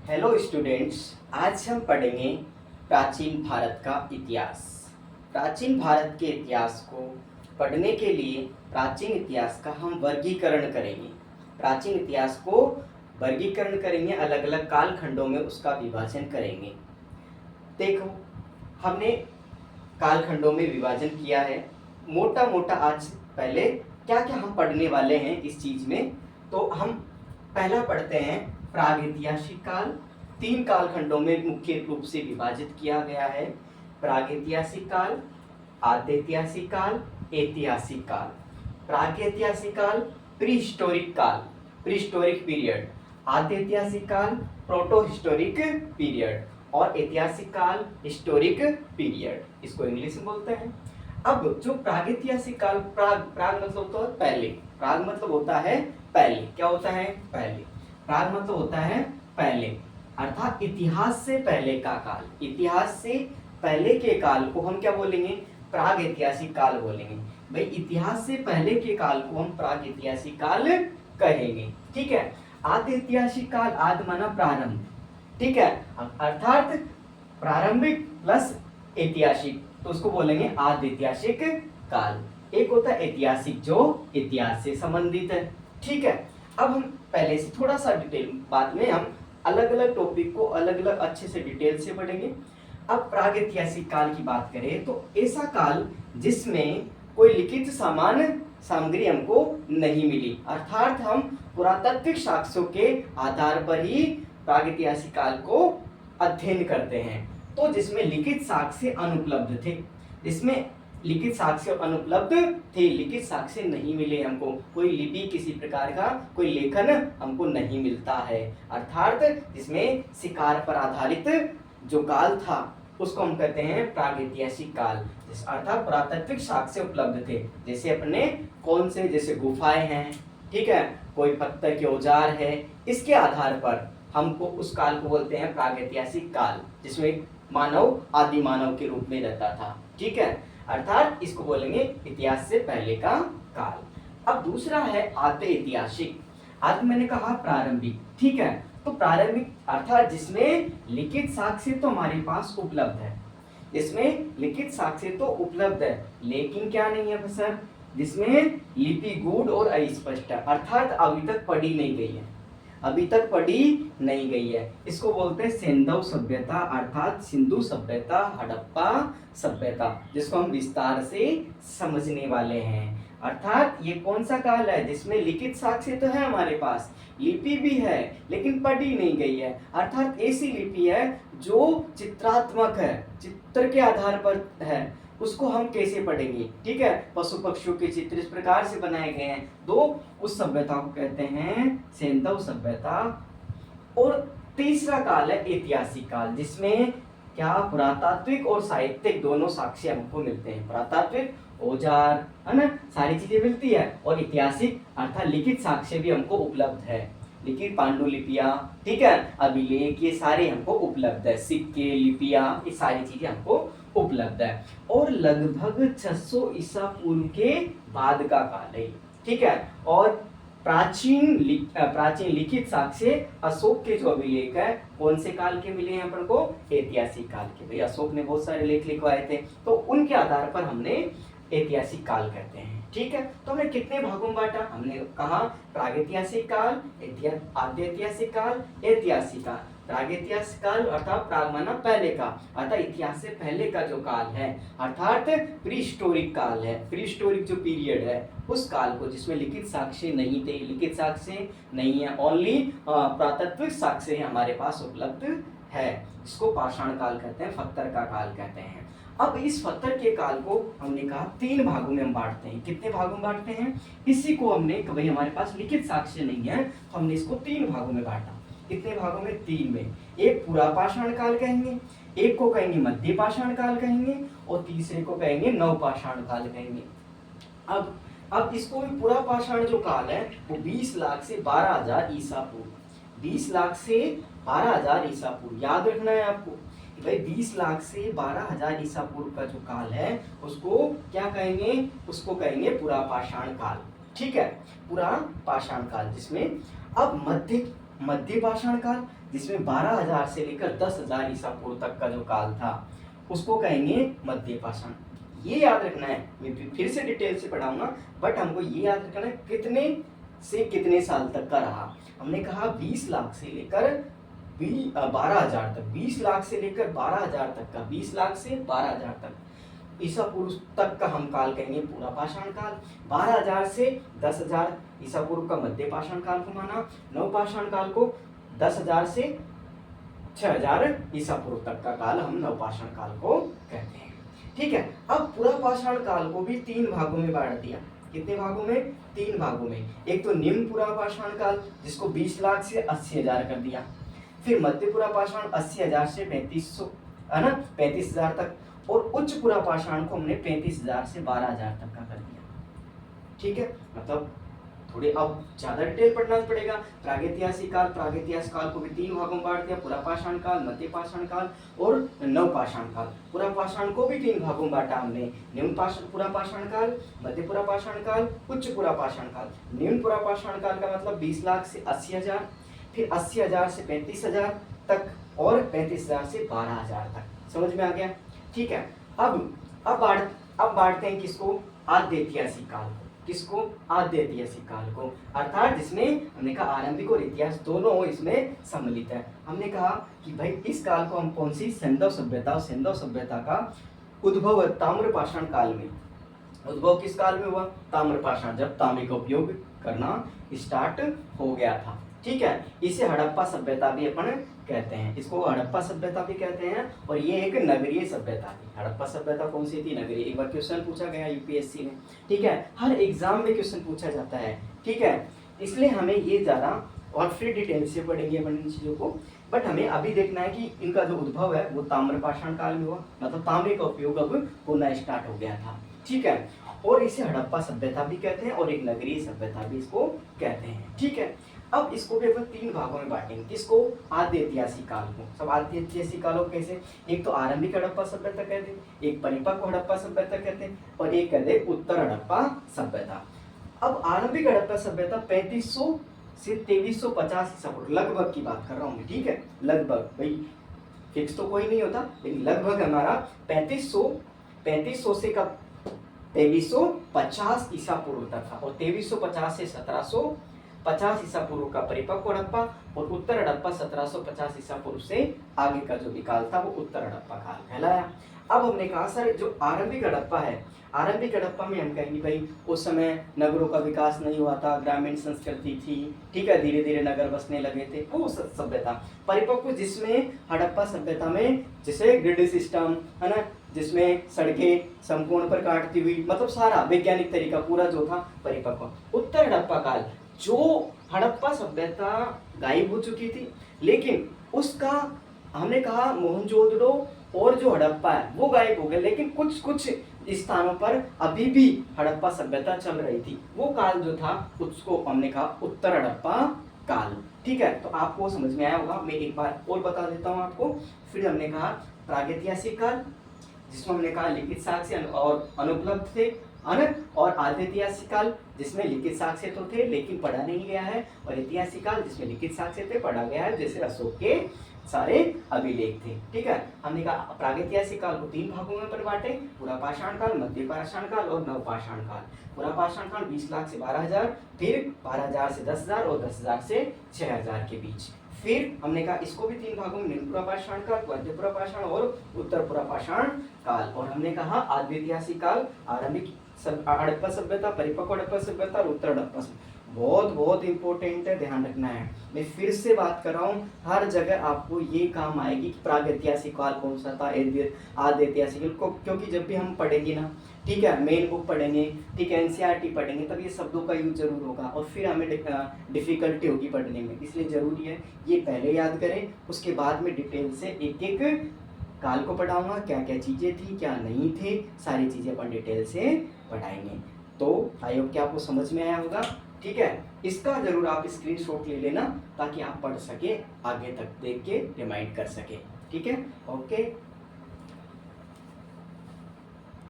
Hello students, आज हम पढ़ेंगे प्राचीन भारत का इतिहास। प्राचीन भारत के इतिहास को पढ़ने के लिए प्राचीन इतिहास का हम वर्गीकरण करेंगे। प्राचीन इतिहास को वर्गीकरण करेंगे, अलग अलग कालखंडों में उसका विभाजन करेंगे। देखो, हमने कालखंडों में विभाजन किया है। मोटा मोटा आज पहले क्या क्या हम पढ़ने वाले हैं इस चीज में, तो हम पहला पढ़ते हैं प्रागैतिहासिक काल। 3 कालखंडों में मुख्य रूप से विभाजित किया गया है। प्रागैतिहासिक काल, आद्यैतिहासिक काल, ऐतिहासिक काल। प्रागैतिहासिक काल प्रीहिस्टोरिक काल, प्रीहिस्टोरिक पीरियड। आद्यैतिहासिक काल प्रोटो हिस्टोरिक पीरियड और ऐतिहासिक काल हिस्टोरिक पीरियड, इसको इंग्लिश में बोलते हैं। अब जो प्रागैतिहासिक काल, प्राग मतलब होता है पहले, प्राग मतलब होता है पहले। क्या होता है? पहले। प्राग मतलब होता है पहले, अर्थात इतिहास से पहले का काल। इतिहास से पहले के काल को हम क्या बोलेंगे? प्रागैतिहासिक काल बोलेंगे। भाई, इतिहास से पहले के काल को हम प्रागैतिहासिक काल कहेंगे। ठीक है। आद्यैतिहासिक काल, आदि माना प्रारंभ, ठीक है, अर्थात प्रारंभिक प्लस ऐतिहासिक, तो उसको बोलेंगे आद्यैतिहासिक काल। एक होता है ऐतिहासिक जो इतिहास से संबंधित है। ठीक है। अब हम पहले से थोड़ा सा डिटेल, बाद में हम अलग अलग टॉपिक को अलग अलग अच्छे से डिटेल से पढ़ेंगे। अब प्रागैतिहासिक काल की बात करें तो ऐसा काल जिसमें कोई लिखित सामग्री हमको नहीं मिली, अर्थात हम पुरातात्विक साक्ष्यों के आधार पर ही प्रागैतिहासिक काल को अध्ययन करते हैं। तो जिसमें लिखित साक्ष्य अनुपलब्ध थे, जिसमें लिखित साक्ष्य अनुपलब्ध थे, लिखित साक्ष्य नहीं मिले हमको, कोई लिपि किसी प्रकार का कोई लेखन हमको नहीं मिलता है, अर्थात जिसमें शिकार पर आधारित जो काल था उसको हम कहते हैं प्रागैतिहासिक काल। अर्थात पुरातात्विक साक्ष्य उपलब्ध थे, जैसे अपने कौन से, जैसे गुफाएं हैं, ठीक है, कोई पत्थर के औजार है, इसके आधार पर हमको उस काल को बोलते हैं प्रागैतिहासिक काल, जिसमें मानव आदि मानव के रूप में रहता था। ठीक है, अर्थात इसको बोलेंगे इतिहास से पहले का काल। अब दूसरा है आद्य ऐतिहासिक। आद्य मैंने कहा प्रारंभिक, ठीक है, तो प्रारंभिक अर्थात जिसमें लिखित साक्ष्य तो हमारे पास उपलब्ध है, जिसमें लिखित साक्ष्य तो उपलब्ध है, लेकिन क्या नहीं है सर? जिसमें लिपि गूढ़ और अस्पष्ट है, अर्थात अभी तक पढ़ी नहीं गई है, अभी तक पढ़ी नहीं गई है। इसको बोलते हैं सिंधु सभ्यता, अर्थात सिंधु सभ्यता, हड़प्पा सभ्यता, जिसको हम विस्तार से समझने वाले हैं। अर्थात ये कौन सा काल है जिसमें लिखित साक्ष्य तो है हमारे पास, लिपि भी है, लेकिन पढ़ी नहीं गई है, अर्थात ऐसी लिपि है जो चित्रात्मक है, चित्र के आधार पर है, उसको हम कैसे पढ़ेंगे? ठीक है, पशु पक्षियों के चित्र इस प्रकार से बनाए गए हैं, तो उस सभ्यता को कहते हैं सिंधु सभ्यता। और तीसरा काल है ऐतिहासिक काल, जिसमें क्या पुरातात्विक और साहित्यिक दोनों साक्ष्य हमको मिलते हैं। पुरातात्विक औजार, है ना, सारी चीजें मिलती है, और ऐतिहासिक अर्थात लिखित साक्ष्य भी हमको उपलब्ध है, लिखित पांडुलिपियां, ठीक है, अभिलेख, ये सारे हमको उपलब्ध है, सिक्के, लिपियां, ये सारी चीजें हमको उपलब्ध है। और लगभग 600 ईसा पूर्व के बाद का काल है, ठीक है। और प्राचीन लिखित साक्ष्य अशोक के जो अभिलेख है, कौन से काल के मिले हैं अपन को? ऐतिहासिक काल के। भाई, अशोक ने बहुत सारे लेख लिखवाए थे, तो उनके आधार पर हमने ऐतिहासिक काल कहते हैं। ठीक है, तो हमने कितने भागों में बांटा? हमने कहा प्रागैतिहासिक काल, आद्यैतिहासिक काल, ऐतिहासिक काल। प्रागैतिहासिक काल अर्थात प्राग माना पहले का, अर्थात इतिहास से पहले का जो काल है, अर्थात प्रीहिस्टोरिक काल है, प्रीहिस्टोरिक जो पीरियड है, उस काल को जिसमें लिखित साक्ष्य नहीं थे, लिखित साक्ष्य नहीं है, ओनली पुरातात्विक साक्ष्य हमारे पास उपलब्ध है, इसको पाषाण काल कहते हैं, पत्थर का काल कहते हैं। अब इस पत्थर के काल को हमने कहा 3 भागों में हम बांटते हैं। कितने भागों में बांटते हैं? इसी को हमने कि भाई हमारे पास लिखित साक्ष्य नहीं है, तो हमने इसको 3 भागों में बांटा। कितने भागों में? 3 में। एक पूरा पाषाण काल कहेंगे, एक को कहेंगे मध्य पाषाण काल कहेंगे, और तीसरे को कहेंगे नवपाषाण काल कहेंगे। अब इसको भी पूरा पाषाण जो काल है वो 20 लाख से 12,000 ईसा पूर्व, 20 लाख से 12,000 ईसा पूर्व, याद रखना है आपको कि भाई 20 लाख से 12,000 ईसा पूर्व का जो काल है उसको क्या कहेंगे? उसको कहेंगे पूरा पाषाण काल। ठीक है, पूरा पाषाण काल, जिसमें अब मध्य मध्य पाषाण काल, जिसमें 12,000 से लेकर 10,000 ईसा पूर्व तक का जो काल था उसको कहेंगे मध्य पाषाण। ये याद रखना है, मैं फिर से डिटेल से पढ़ाऊंगा, बट हमको ये याद रखना है कितने से कितने साल तक का रहा। हमने कहा 20 लाख से लेकर 12,000 तक, 20 लाख से लेकर 12,000 तक का, 20 लाख से 12,000 तक ईसा पूर्व तक का हम काल कहेंगे पूरा पाषाण काल। 12,000 से 10,000 ईसा पूर्व का मध्य पाषाण काल को माना। नव पाषाण काल को 10,000 से 6,000 ईसा पूर्व तक का काल हम नव पाषाण काल को कहते हैं। ठीक है, अब पूरा पाषाण काल को भी 3 भागों में बांट दिया। कितने भागों में? 3 भागों में। एक तो निम्न पूरा पाषाण काल, जिसको 20 लाख से 80,000 कर दिया। फिर मध्य पूरा पाषाण 80,000 से 3500, है ना, 35,000 तक। और उच्च पूरा पाषाण को हमने 35,000 से 12,000 तक का कर दिया। ठीक है, मतलब थोड़े अब ज्यादा डिटेल पढ़ना पड़ेगा। प्रागैतिहासिक काल, प्रागैतिहासिक काल को भी 3 भागों में बांट दिया, पूरा पाषाण काल, मध्य पाषाण काल और नव पाषाण काल। पूरा पाषाण को भी 3 भागों में बांटा हमने, निम्न पूरा पाषाण काल, मध्य पूरा पाषाण काल, उच्च पूरा पाषाण काल। निम्न पूरा पाषाण काल का मतलब 20 लाख से 80,000, फिर 80,000 से 35,000 तक और 35,000 से 12,000 तक। समझ में आ गया? ठीक है, अब बांटते हैं किसको? आद्य ऐतिहासिक काल को। किसको? आद्य ऐतिहासिक काल को, अर्थात जिसमें हमने कहा आरंभिक और इतिहास दोनों इसमें सम्मिलित है। हमने कहा कि भाई इस काल को हम कौन सी? सिंधु सभ्यता का उद्भव ताम्र पाषाण काल में। उद्भव किस काल में हुआ? ताम्र पाषाण, जब तांबे का उपयोग करना स्टार्ट हो गया था। ठीक है, इसे हड़प्पा सभ्यता भी अपन कहते हैं, इसको हड़प्पा सभ्यता भी कहते हैं। और ये एक नगरीय सभ्यता थी। हड़प्पा सभ्यता कौन सी थी? नगरीय। एक बार क्वेश्चन पूछा गया यूपीएससी में। ठीक है, हर एग्जाम में क्वेश्चन पूछा जाता है। ठीक है, इसलिए हमें ये ज्यादा और फिर डिटेल से पढ़ेंगे अपन इन चीजों को। बट हमें अभी देखना है कि इनका जो उद्भव है वो ताम्र पाषाण काल में हुआ, मतलब तांबे का उपयोग अब होना स्टार्ट हो गया था। ठीक है, और इसे हड़प्पा सभ्यता भी कहते हैं और एक नगरीय सभ्यता भी इसको कहते हैं। ठीक है, अब इसको भी अपन 3 भागों में बांटेंगे। किसको? आद्य ऐतिहासिक काल को। सब आद्य ऐतिहासिक कालों कैसे? एक तो आरंभिक हड़प्पा सभ्यता कहते हैं, एक परिपक्व हड़प्पा सभ्यता कहते हैं और एक कहते हैं उत्तर हड़प्पा सभ्यता। अब आरंभिक हड़प्पा सभ्यता 3500 से 2350 ईसा पूर्व, लगभग की बात कर रहा हूँ मैं। ठीक है, लगभग, भाई फिक्स तो कोई नहीं होता, लेकिन लगभग हमारा 3500 से कब? 2350 ईसा पूर्व तक था। और 2350 से 1750 ईसा पूर्व का परिपक्व हड़प्पा और उत्तर हड़प्पा 1750 ईसा पूर्व से आगे का जो भी काल था वो उत्तर हड़प्पा काल कहलाया। अब हमने कहा सर जो आरंभिक हड़प्पा है, आरंभिक हड़प्पा में हम कहेंगे भाई उस समय नगरों का विकास नहीं हुआ था, ग्रामीण संस्कृति थी। ठीक है, धीरे धीरे नगर बसने लगे थे, वो सभ्यता। परिपक्व जिसमें हड़प्पा सभ्यता में जैसे ग्रिड सिस्टम, है ना, जिसमें सड़कें समकोण पर काटती हुई, मतलब सारा वैज्ञानिक तरीका पूरा जो था परिपक्व। उत्तर हड़प्पा काल, जो हड़प्पा सभ्यता गायब हो चुकी थी, लेकिन उसका हमने कहा मोहनजोदड़ो और जो हड़प्पा है वो गायब हो गए, लेकिन कुछ कुछ स्थानों पर अभी भी हड़प्पा सभ्यता चल रही थी। वो काल जो था उसको हमने कहा उत्तर हड़प्पा काल। ठीक है, तो आपको समझ में आया होगा। मैं एक बार और बता देता हूँ आपको। फिर हमने कहा प्रागैतिहासिक काल, जिसमें हमने कहा लिखित साक्ष्य और अनुपलब्ध थे, और आद्य ऐतिहासिक काल जिसमें लिखित साक्ष्य तो थे लेकिन पढ़ा नहीं गया है, और ऐतिहासिक काल जिसमें लिखित साक्ष्य थे पढ़ा गया है, जैसे अशोक के सारे अभिलेख थे। ठीक है, हमने कहा प्रागैतिहासिक काल को 3 भागों में बांटे, पूरा पाषाण काल, मध्य पाषाण काल और नव पाषाण काल। पूरा पाषाण काल 20 लाख से 12,000, फिर 12,000 से 10,000 और 10,000 से 6,000 के बीच। फिर हमने कहा इसको भी 3 भागों में, निम्न पूरा पाषाण काल, मध्य पूरा पाषाण और उत्तर पूरा पाषाण काल। और हमने कहा आद्य ऐतिहासिक काल, आरंभिक हड़प्पा सभ्यता, परिपक्व हड़प्पा सभ्यता और उत्तर हड़प्पा सभ्यता। बहुत बहुत इंपॉर्टेंट है, ध्यान रखना है। मैं फिर से बात कर रहा हूँ, हर जगह आपको ये काम आएगी कि प्रागैतिहासिक काल कौन सा था, आद्य ऐतिहासिक, क्योंकि जब भी हम पढ़ेंगे ना, ठीक है, मेन बुक पढ़ेंगे, ठीक है, एनसीईआरटी पढ़ेंगे, तब ये शब्दों का यूज जरूर होगा और फिर हमें डिफिकल्टी होगी पढ़ने में। इसलिए जरूरी है ये पहले याद करें, उसके बाद में डिटेल से एक एक काल को पढ़ाऊंगा, क्या क्या चीजें थी क्या नहीं थे, सारी चीजें अपन डिटेल से पढ़ाएंगे। तो आई होप कि आपको समझ में आया होगा। ठीक है, इसका जरूर आप स्क्रीनशॉट ले लेना ताकि आप पढ़ सके, आगे तक देख के रिमाइंड कर सके। ठीक है, ओके।